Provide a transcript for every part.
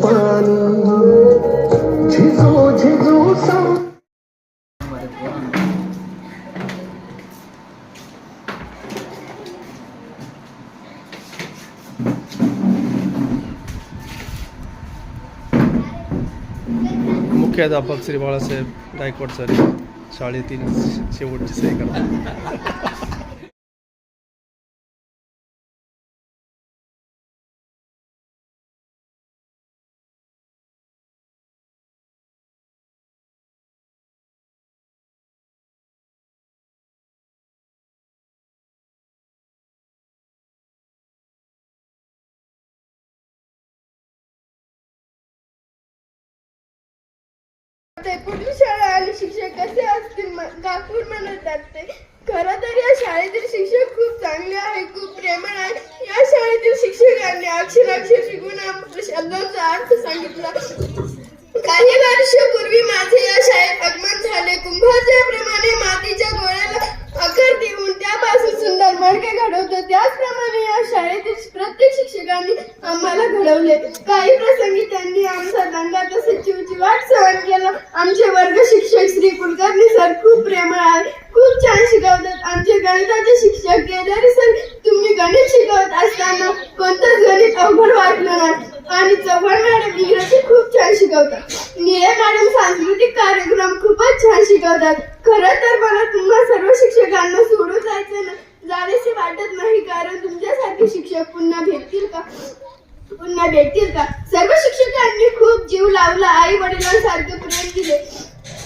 पाणी झिजो झिजो सा मुख्याध्यापक श्री बाळासाहेब गायकवाड सर शाळेतील शेवटची सही करतात. पुढील शाळा आणि शिक्षक कसे असतील काकूर म्हणतात ते. खरं तर या शाळेतील शिक्षक खूप चांगले आहे, खूप प्रेमळ आहे. या शाळेतील शिक्षकांनी अक्षराक्षर शिकवून आम्हाला शब्दांचा अर्थ सांगितला. काही वर्षापूर्वी माझे या शाळेत आगमन झाले. कुंभाच्या प्रमाणे मातीच्या गोळ्याला आकार देऊन त्यापासून सुंदर मडके घडवतो, त्याचप्रमाणे या शाळेतील प्रत्येक शिक्षकांनी आम्हाला घडवले. काही प्रसंगी त्यांनी आमचा दंगा तसेच चिवचिवाट सहन केला. आमचे वर्ग शिक्षक श्री कुलकर्णी सर खूप प्रेमळ आहे, खूप छान शिकवतात. आमचे गणिताचे शिक्षक केदारी सर, तुम्ही गणित शिकवत असताना कोणतंच गणित अवघड वाटलं नाही. आणि चव्हाण मॅडम इंग्रजी खूप छान शिकवतात. निळे मॅडम सांस्कृतिक कार्यक्रम खूपच छान शिकवतात. खरं तर मला तुम्हा सर्व शिक्षकांना सोडून जावेसे वाटत नाही, कारण तुमच्यासारखे शिक्षक पुन्हा भेटतील का? सर्व शिक्षकांनी खूप जीव लावला, आई वडिलांसारखे प्रेम दिले.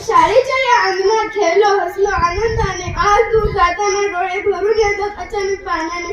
शाळेच्या या अंगणात खेळलो, हसलो आनंदाने. आज दूर जाताना डोळे भरून येतात अचानक पाण्याने.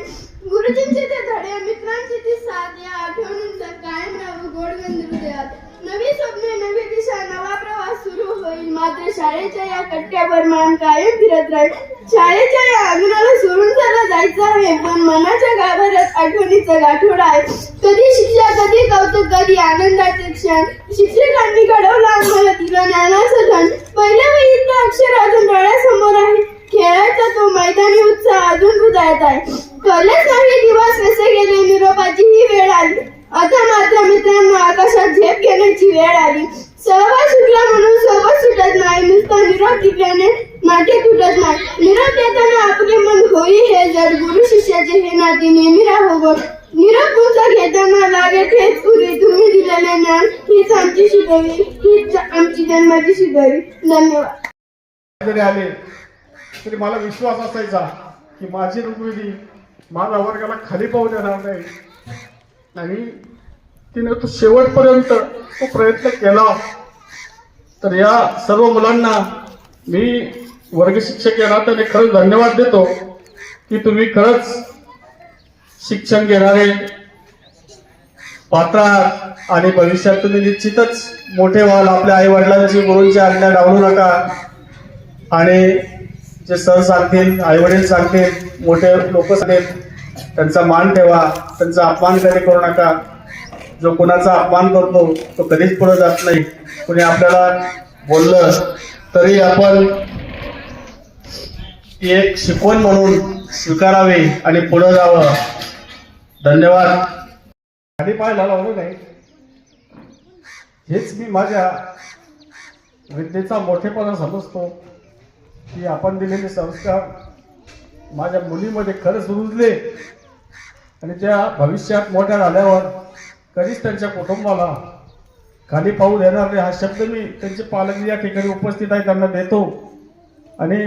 गुरुजींचे ते धडे, मित्रांची ती साथ, या आठवणींचा कायम राहू गोडगंध हृदयात. नवी स्वप्ने, नवी दिशा, नवा प्रवास सुरू होईल. मात्र शाळेच्या या कट्ट्यावर मान कायम फिरत राहील. शाळेच्या या अंगणाला सोडून त्याला जायचं आहे, पण मनाच्या गाभाऱ्यात आठवणीचा गाठोडा आहे. कधी शिक्षा, कधी कौतुक, कधी आनंदाचे क्षण. शिक्षकांनी घडवलं आम्हाला, दिलं ज्ञानाचं धन. पहिल्या वहीतलं अक्षर अजून डोळ्यासमोर आहे, खेळाचा तो मैदानी उत्साह अजून हृदयात आहे. कळलेच नाही दिवस कसे गेले, निरोपाची ही वेळ आली. आता मात्र मित्रांनो आकाशात झेप घेण्याची वेळ आली. सहवास सुटला म्हणून सोबत सुटत नाही, नुसता निरोप टिकल्याने नाटे तुटत नाही. निरोप देताना आपले मन होई हे जड, गुरु शिष्याचे हे नाते नेहमी राहो गोड. निरोप तुमचा घेताना लागे ठेच उरी, तुम्ही दिलेले ज्ञान हीच आमची शिदोरी, हीच आमची जन्माची शिदोरी. धन्यवाद. आले तरी मला विश्वास असायचा की माझी रुक्मिणी माझ्या वर्गाला खाली पाहू देणार नाही, आणि तिने तो शेवटपर्यंत तो प्रयत्न केला. तर या सर्व मुलांना मी वर्ग शिक्षक या नात्याने खरंच धन्यवाद देतो की तुम्ही खरंच शिक्षण घेणारे पात्र आहात, आणि भविष्यात तुम्ही निश्चितच मोठे व्हाल. आपल्या आई वडिलांची, गुरूंची आज्ञा डावलू नका, आणि जे सर सांगतील, आई वडील सांगतील, मोठे लोक सांगतील त्यांचा मान ठेवा, त्यांचा अपमान कधी करू नका. जो कुणाचा अपमान करतो तो कधीच पुढे जात नाही. कुणी आपल्याला बोललं तरी आपण एक शिकवण म्हणून स्वीकारावी आणि पुढे जावं. धन्यवाद. खाली पाहायला लावलं नाही, हेच मी माझ्या विद्येचा मोठेपणा समजतो की आपण दिलेले संस्कार माझ्या मुलीमध्ये खरंच रुजले, आणि त्या भविष्यात मोठ्या झाल्यावर कधीच त्यांच्या कुटुंबाला खाली पाहू देणार नाही. हा शब्द मी त्यांचे पालक या ठिकाणी उपस्थित आहे त्यांना देतो. आणि